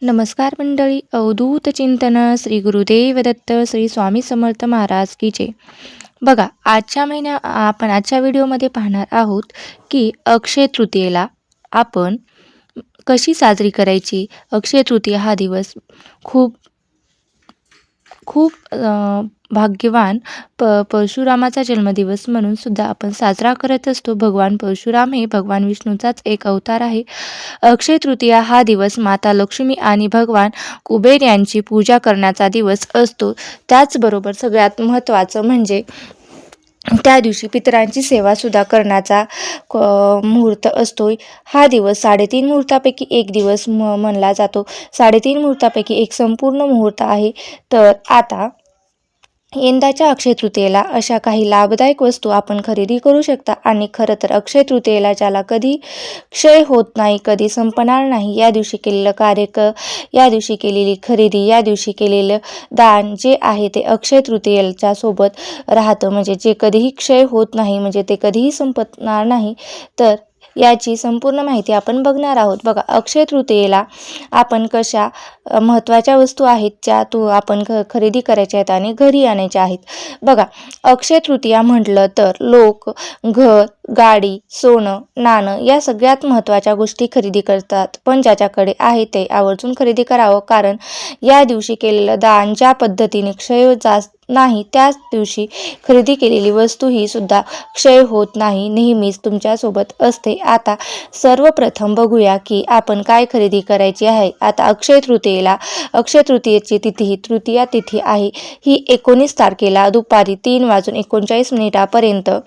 नमस्कार मंडळी. अवधूत चिंतन श्री गुरुदेव दत्त श्री स्वामी समर्थ महाराज की जय. बघा, आपण आजच्या व्हिडिओमध्ये पाहणार आहोत की अक्षय तृतीयेला आपण कशी साजरी करायची. अक्षय तृतीया हा दिवस खूप खूप भाग्यवान परशुरामाचा जन्मदिवस म्हणून सुद्धा आपण साजरा करत असतो. भगवान परशुराम हे भगवान विष्णूचाच एक अवतार आहे. अक्षय तृतीया हा दिवस माता लक्ष्मी आणि भगवान कुबेर यांची पूजा करण्याचा दिवस असतो. त्याचबरोबर सगळ्यात महत्त्वाचं म्हणजे त्या दिवशी पितरांची सेवासुद्धा करण्याचा मुहूर्त असतो. हा दिवस 3.5 मुहूर्तापैकी एक दिवस म्हणला जातो. 3.5 मुहूर्तापैकी एक संपूर्ण मुहूर्त आहे. तर आता यंदाच्या अक्षय तृतीयेला अशा काही लाभदायक वस्तू आपण खरेदी करू शकता. आणि खरं तर अक्षय तृतीयेला ज्याला कधी क्षय होत नाही, कधी संपणार नाही, या दिवशी केलेलं कार्य, या दिवशी केलेली खरेदी, या दिवशी केलेलं दान जे आहे ते अक्षय तृतीयेच्या सोबत राहतं. म्हणजे जे कधीही क्षय होत नाही, म्हणजे ते कधीही संपणार नाही. तर याची संपूर्ण माहिती आपण बघणार आहोत. बघा, अक्षय तृतीयेला आपण कशा महत्त्वाच्या वस्तू आहेत ज्या आपण खरेदी करायच्या आहेत आणि घरी आणायच्या आहेत. बघा, अक्षय तृतीया म्हटलं तर लोक घर, गाडी, सोनं, नाणं या सगळ्यात महत्त्वाच्या गोष्टी खरेदी करतात. पण ज्याच्याकडे आहे ते आवर्जून खरेदी करावं, कारण या दिवशी केलेलं दान ज्या पद्धतीने क्षय जास्त नाही, त्याच दिवशी खरेदी केलेली वस्तू ही सुद्धा क्षय होत नाही, नेहमीच तुमच्यासोबत असते. आता सर्वप्रथम बघूया की आपण काय खरेदी करायची आहे. आता अक्षय तृतीयेची तिथी ही तृतीया तिथी आहे. ही 19 तारखेला दुपारी 3:39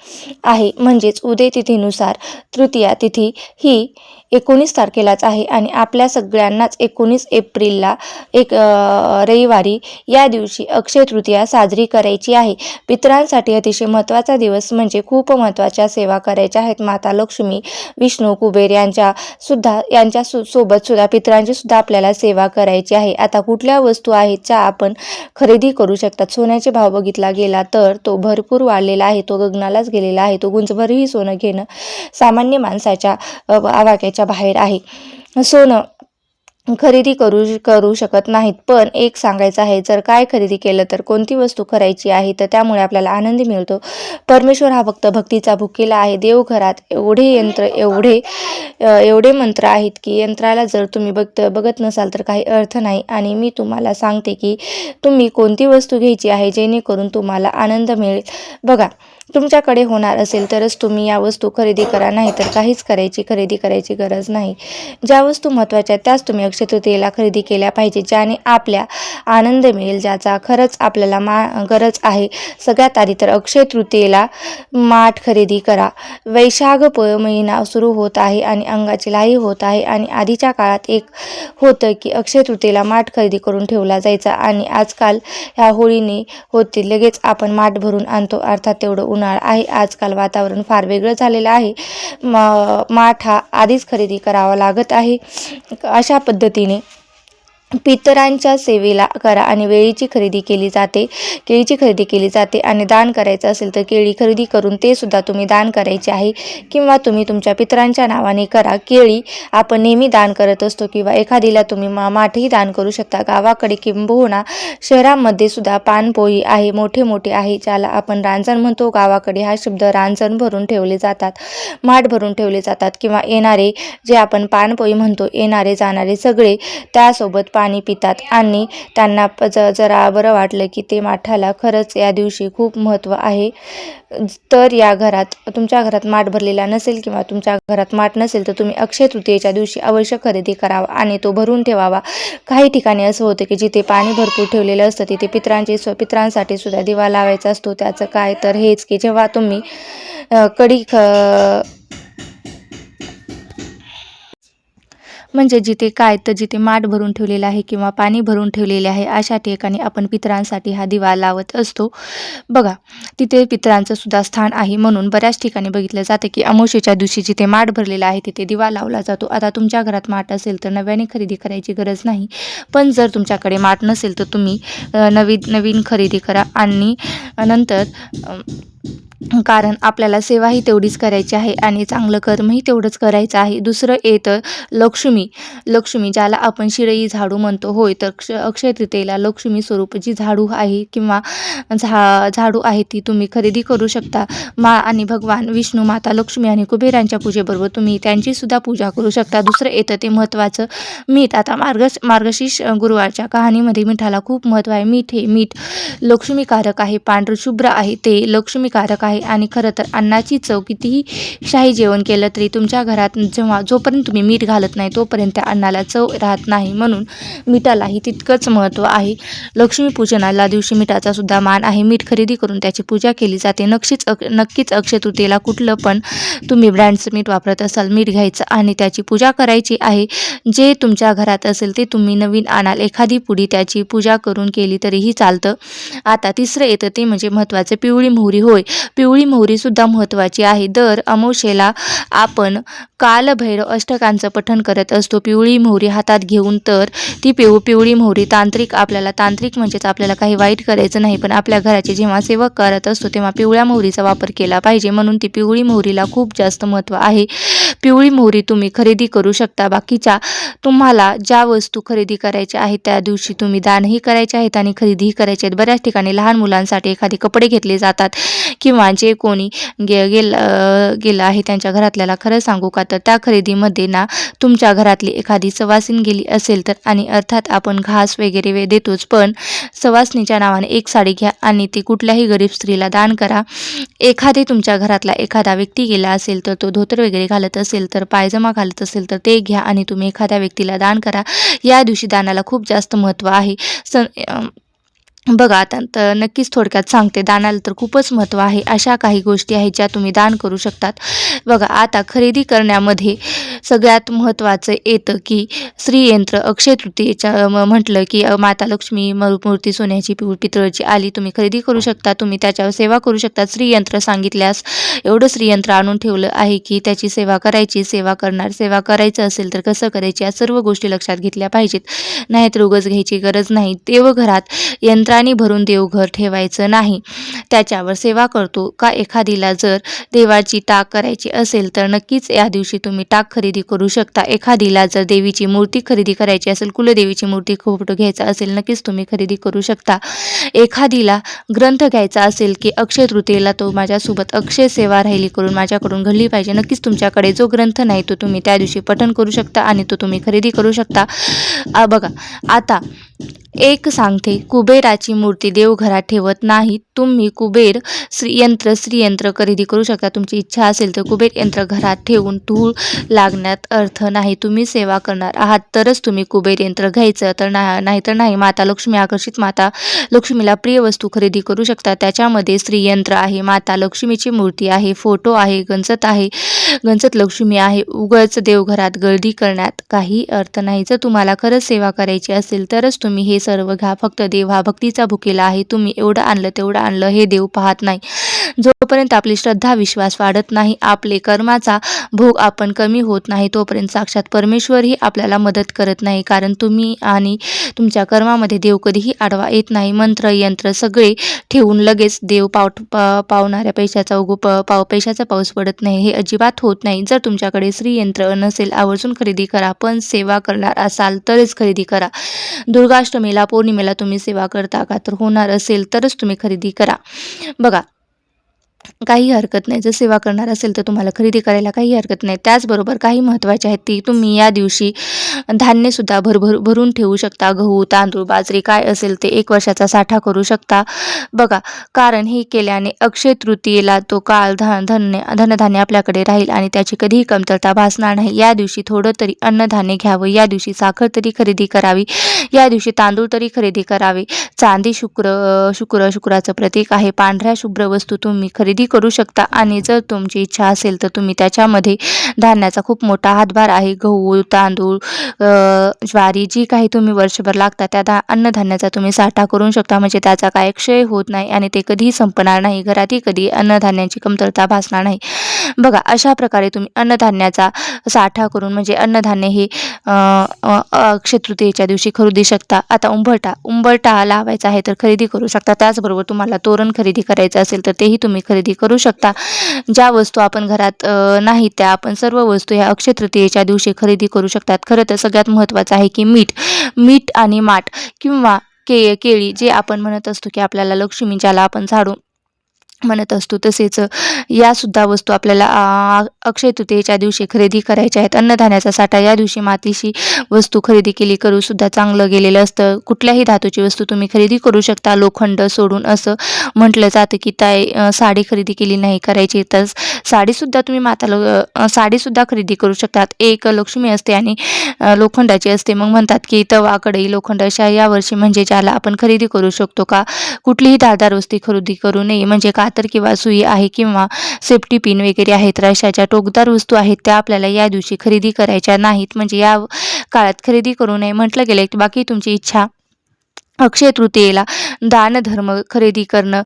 आहे. म्हणजेच उदय तिथीनुसार तृतीया तिथी ही 19 तारखेलाच आहे. आणि आपल्या सगळ्यांनाच 19 एप्रिलला रविवारी या दिवशी अक्षय तृतीया साजरी करायची आहे. पितरांसाठी अतिशय महत्त्वाचा दिवस, म्हणजे खूप महत्त्वाच्या सेवा करायच्या आहेत. माता लक्ष्मी, विष्णू, कुबेर यांच्या सोबत सुद्धा पितरांची सुद्धा आपल्याला सेवा करायची आहे. आता कुठल्या वस्तू आहेत ज्या आपण खरेदी करू शकतात. सोन्याचे भाव बघितला गेला तर तो भरपूर वाढलेला आहे, तो गगनालाच गेलेला आहे. तो गुंजभरही सोनं घेणं सामान्य माणसाच्या आवाक्याच्या बाहेर आहे. सोनं खरेदी करू शकत नाहीत. पण एक सांगायचं आहे, जर काय खरेदी केलं तर कोणती वस्तू करायची आहे तर त्यामुळे आपल्याला आनंद मिळतो. परमेश्वर हा फक्त भक्तीचा भुकेला आहे. देवघरात एवढे मंत्र आहेत की यंत्राला जर तुम्ही बघत नसाल तर काही अर्थ नाही. आणि मी तुम्हाला सांगते की तुम्ही कोणती वस्तू घ्यायची आहे जेणेकरून तुम्हाला आनंद मिळेल. बघा, तुमच्याकडे होणार असेल तरच तुम्ही या वस्तू खरेदी करा, नाही तर काहीच खरेदी करायची गरज नाही. ज्या वस्तू महत्त्वाच्या आहेत त्याच तुम्ही अक्षय तृतीयेला खरेदी केल्या पाहिजे, ज्याने आपल्या आनंद मिळेल, ज्याचा खरंच आपल्याला गरज आहे. सगळ्यात आधी तर अक्षय तृतीयेला माठ खरेदी करा. वैशाख महिना सुरू होत आहे आणि अंगाची लाही होत आहे. आणि आधीच्या काळात एक होतं की अक्षय तृतीयेला माठ खरेदी करून ठेवला जायचा. आणि आजकाल ह्या होळीने होती लगेच आपण माठ भरून आणतो. अर्थात तेवढं उन्हाळा आहे, आजकाल वातावरण फार वेगळं झालेलं आहे. माठ हा आधीच खरेदी करावा लागत आहे. अशा पद्धतीने पितरांच्या सेवेला करा. आणि केळीची खरेदी केली जाते. आणि दान करायचं असेल तर केळी खरेदी करून ते सुद्धा तुम्ही दान करायचे आहे, किंवा तुम्ही तुमच्या पितरांच्या नावाने करा. केळी आपण नेहमी दान करत असतो, किंवा एखादीला तुम्ही माठही दान करू शकता. गावाकडे किंबहुना शहरामध्ये सुद्धा पानपोई आहे, मोठे आहे, ज्याला आपण रांजण म्हणतो. गावाकडे हा शब्द रांजण भरून ठेवले जातात, माठ भरून ठेवले जातात. किंवा येणारे, जे आपण पानपोई म्हणतो, येणारे जाणारे सगळे त्यासोबत पाणी पितात. आणि त्यांना जरा बरं वाटलं की ते माठाला खरंच या दिवशी खूप महत्त्व आहे. तर तुमच्या घरात माठ भरलेला नसेल, किंवा तुमच्या घरात माठ नसेल, तर तुम्ही अक्षय तृतीयेच्या दिवशी अवश्य खरेदी करावा आणि तो भरून ठेवावा. काही ठिकाणी असं होतं की जिथे पाणी भरपूर ठेवलेलं असतं तिथे पितरांसाठी सुद्धा दिवा लावायचा असतो. त्याचं काय तर हेच की जेव्हा तुम्ही म्हणजे जिथे माठ भरून ठेवलेलं आहे किंवा पाणी भरून ठेवलेले आहे, अशा ठिकाणी आपण पितरांसाठी हा दिवा लावत असतो. बघा, तिथे पितरांचं सुद्धा स्थान आहे. म्हणून बऱ्याच ठिकाणी बघितलं जातं की अमावस्येच्या दिवशी जिथे माठ भरलेला आहे तिथे दिवा लावला जातो. आता तुमच्या घरात माठ असेल तर नव्याने खरेदी करायची गरज नाही. पण जर तुमच्याकडे माठ नसेल तर तुम्ही नवीन खरेदी करा. आणि नंतर कारण आपल्याला सेवाही तेवढीच करायची आहे आणि चांगलं कर्मही तेवढंच करायचं आहे. दुसरं येतं लक्ष्मी. लक्ष्मी ज्याला आपण शिरई झाडू म्हणतो. होय, तर अक्षय तृतीयेला लक्ष्मी स्वरूप जी झाडू आहे किंवा झाडू आहे ती तुम्ही खरेदी करू शकता. आणि भगवान विष्णू, माता लक्ष्मी आणि कुबेरांच्या पूजेबरोबर तुम्ही त्यांचीसुद्धा पूजा करू शकता. दुसरं येतं ते महत्त्वाचं मीठ. आता मार्गशीर्ष गुरुवारच्या कहाणीमध्ये मिठाला खूप महत्त्व आहे. मीठ लक्ष्मीकारक आहे, पांढरशुभ्र आहे, ते लक्ष्मीकारक आहे. आणि खरं तर अन्नाची चव कितीही शाही जेवण केलं तरी तुमच्या घरात जोपर्यंत तुम्ही मीठ घालत नाही तोपर्यंत त्या अन्नाला चव राहत नाही. म्हणून मिठालाही तितकंच महत्त्व आहे. लक्ष्मीपूजनाला दिवशी मिठाचा सुद्धा मान आहे. मीठ खरेदी करून त्याची पूजा केली जाते. नक्कीच अक्षय तृतीयेला कुठलं पण तुम्ही ब्रँडचं मीठ वापरत असाल, मीठ घ्यायचं आणि त्याची पूजा करायची आहे. जे तुमच्या घरात असेल ते तुम्ही नवीन आणाल. एखादी पुडी त्याची पूजा करून केली तरीही चालतं. आता तिसरं येतं ते म्हणजे महत्त्वाचं पिवळी मोहरी. होय, पिवळी मोहरीसुद्धा महत्त्वाची आहे. दर अमावस्येला आपण कालभैरव अष्टकांचं पठण करत असतो पिवळी मोहरी हातात घेऊन. तर ती पिवळी मोहरी तांत्रिक म्हणजेच आपल्याला काही वाईट करायचं नाही, पण आपल्या घराचे जेव्हा सेवक करत असतो तेव्हा पिवळ्या मोहरीचा वापर केला पाहिजे. म्हणून ती पिवळी मोहरीला खूप जास्त महत्त्व आहे. पिवळी मोहरी तुम्ही खरेदी करू शकता. बाकीच्या तुम्हाला ज्या वस्तू खरेदी करायच्या आहेत त्या दिवशी तुम्ही दानही करायचे आहेत आणि खरेदीही करायचे आहेत. बऱ्याच ठिकाणी लहान मुलांसाठी एखादे कपडे घेतले जातात किंवा जे कोणी गेलं आहे त्यांच्या घरातल्याला खरं सांगू का, तर त्या खरेदीमध्ये ना तुमच्या घरातली एखादी सवासीन गेली असेल तर, आणि अर्थात आपण घास वगैरे देतोच, पण सवासणीच्या नावाने एक साडी घ्या आणि ती कुठल्याही गरीब स्त्रीला दान करा. तुमच्या घरातला एखादा व्यक्ती गेला असेल तर तो धोतर वगैरे घालत असेल तर, पायजमा घालत असेल तर ते घ्या आणि तुम्ही एखाद्या व्यक्तीला दान करा. या दिवशी दानाला खूप जास्त महत्त्व आहे. बघा आता तर नक्कीच थोडक्यात सांगते, दानाला तर खूपच महत्त्व आहे. अशा काही गोष्टी आहेत ज्या तुम्ही दान करू शकतात. बघा आता खरेदी करण्यामध्ये सगळ्यात महत्त्वाचं येतं की श्रीयंत्र. अक्षय तृतीयेच्या म्हटलं की माता लक्ष्मी मूर्ती सोन्याची पितळाची आली, तुम्ही खरेदी करू शकता. तुम्ही त्याच्यावर सेवा करू शकता. श्रीयंत्र सांगितल्यास एवढं श्रीयंत्र आणून ठेवलं आहे की त्याची सेवा करायचं असेल तर कसं करायची या सर्व गोष्टी लक्षात घेतल्या पाहिजेत. नाहीतर उगाच घ्यायची गरज नाही. देवघरात यंत्राने भरून देवघर ठेवायचं नाही. त्याच्यावर सेवा करतो का एखादीला जर देवाची टाक करायची असेल तर नक्कीच या दिवशी तुम्ही टाक खरेदी करू शकता. एखादीला जर देवीची मूर्ती खरेदी करायची असेल, कुलदेवीची मूर्ती फोटो घ्यायचा असेल, नक्कीच तुम्ही खरेदी करू शकता. एखादीला ग्रंथ घ्यायचा असेल की अक्षय तृतीयेला तो माझ्यासोबत अक्षय सेवा राहिली करून माझ्याकडून घडली पाहिजे, नक्कीच तुमच्याकडे जो ग्रंथ नाही तो तुम्ही त्या दिवशी पठण करू शकता आणि तो तुम्ही खरेदी करू शकता. बघा आता एक सांगते, कुबेराची मूर्ती देवघरात ठेवत नाही. तुम्ही श्रीयंत्र खरेदी करू शकता. तुमची इच्छा असेल तर कुबेर यंत्र घरात ठेवून धूळ लागण्यात अर्थ नाही. तुम्ही सेवा करणार आहात तरच तुम्ही कुबेर यंत्र घ्यायचं, तर नाहीतर नाही. माता लक्ष्मीला प्रिय वस्तू खरेदी करू शकता. त्याच्यामध्ये श्रीयंत्र आहे, माता लक्ष्मीची मूर्ती आहे, फोटो आहे, गणचत लक्ष्मी आहे. उगाच देवघरात गर्दी करण्यात काही अर्थ नाही. जर तुम्हाला खरंच सेवा करायची असेल तरच तुम्ही हे सर्व घ्या. फक्त देव हा भक्तीचा भुकेला आहे. तुम्ही एवढं आणलं तेवढं आणलं हे देव पाहत नाही. जोपर्यंत आपली श्रद्धा विश्वास वाढत नाही, आपले कर्माचा भोग आपण कमी होत नाही, तोपर्यंत साक्षात परमेश्वरही आपल्याला मदत करत नाही. कारण तुम्ही आणि तुमच्या कर्मामध्ये देव कधीही आडवा येत नाही. मंत्र यंत्र सगळे ठेवून लगेच देव पावणाऱ्या पैशाचा पाऊस पडत नाही, हे अजिबात होत नाही. जर तुमच्याकडे श्रीयंत्र नसेल आवर्जून खरेदी करा, पण सेवा करणार असाल तरच खरेदी करा. दुर्गाष्टमीला पौर्णिमेला तुम्ही सेवा करता का, तर होणार असेल तरच तुम्ही खरेदी करा. बघा काही हरकत नाही. जर सेवा करणार असेल तर तुम्हाला खरेदी करायला काही हरकत नाही. त्याचबरोबर काही महत्त्वाचे आहेत ती तुम्ही या दिवशी धान्यसुद्धा भरून ठेवू शकता. गहू, तांदूळ, बाजरी काय असेल ते 1 वर्षाचा साठा करू शकता. बघा कारण हे केल्याने अक्षय तृतीयेला तो काळ धनधान्य आपल्याकडे राहील आणि त्याची कधीही कमतरता भासणार नाही. या दिवशी थोडं तरी अन्नधान्य घ्यावं. या दिवशी साखर तरी खरेदी करावी. या दिवशी तांदूळ तरी खरेदी करावे. चांदी शुक्राचं प्रतीक आहे. पांढऱ्या शुभ्र वस्तू तुम्ही खरेदी करू शकता. आणि जर तुमची इच्छा असेल तर तुम्ही त्याच्यामध्ये धान्याचा खूप मोठा हातभार आहे. गहू, तांदूळ, ज्वारी जी काही तुम्ही वर्षभर लागता त्या अन्नधान्याचा तुम्ही साठा करू शकता. म्हणजे त्याचा काय क्षय होत नाही आणि ते कधीही संपणार नाही. घरातही कधी अन्नधान्याची कमतरता भासणार नाही. बघा अशा प्रकारे तुम्ही अन्नधान्याचा साठा करून म्हणजे अन्नधान्य हे अक्षय तृतीयेच्या दिवशी खरेदी शकता. आता उंबरठा लावायचा आहे तर खरेदी करू शकता. त्याचबरोबर तुम्हाला तोरण खरेदी करायचं असेल तर तेही तुम्ही खरेदी करू शकता. ज्या वस्तू आपण घरात नाही त्या आपण सर्व वस्तू ह्या अक्षय तृतीयेच्या दिवशी खरेदी करू शकतात. खरं तर सगळ्यात महत्त्वाचं आहे की मीठ आणि माठ किंवा केळी जे आपण म्हणत असतो की आपल्याला लक्ष्मी ज्याला आपण झाडू म्हणत असतो तसेच या सुद्धा वस्तू आपल्याला अक्षय तृतीयेच्या दिवशी खरेदी करायच्या आहेत. अन्नधान्याचा साठा या दिवशी मातीशी वस्तू खरेदी केली करू सुद्धा चांगलं गेलेलं असतं. कुठल्याही धातूची वस्तू तुम्ही खरेदी करू शकता लोखंड सोडून असं म्हटलं जातं की साडी खरेदी केली नाही करायची तर साडीसुद्धा तुम्ही साडीसुद्धा खरेदी करू शकतात. एक लक्ष्मी असते आणि लोखंडाची असते. मग म्हणतात की तवा कढई लोखंड अशा यावर्षी म्हणजे ज्याला आपण खरेदी करू शकतो का कुठलीही धारदार वस्तू खरेदी करू नये म्हणजे कातर किंवा सुई आहे किंवा सेफ्टी पिन वगैरे आहेत तर अशा ज्या टोकदार वस्तू आहेत त्या आपल्याला या दिवशी खरेदी करायच्या नाहीत म्हणजे या काळात खरेदी करू नये म्हटलं गेलं की बाकी तुमची इच्छा. अक्षय तृतीयेला दानधर्म खरेदी करणं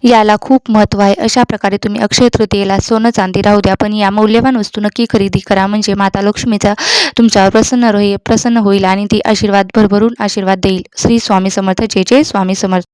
याला खूप महत्त्व आहे. अशा प्रकारे तुम्ही अक्षय तृतीयेला सोनं चांदी राहू द्या पण या मौल्यवान वस्तू नक्की खरेदी करा म्हणजे माता लक्ष्मीचा तुमच्यावर प्रसन्न होईल आणि ती आशीर्वाद भरभरून आशीर्वाद देईल. श्री स्वामी समर्थ. जय जय स्वामी समर्थ.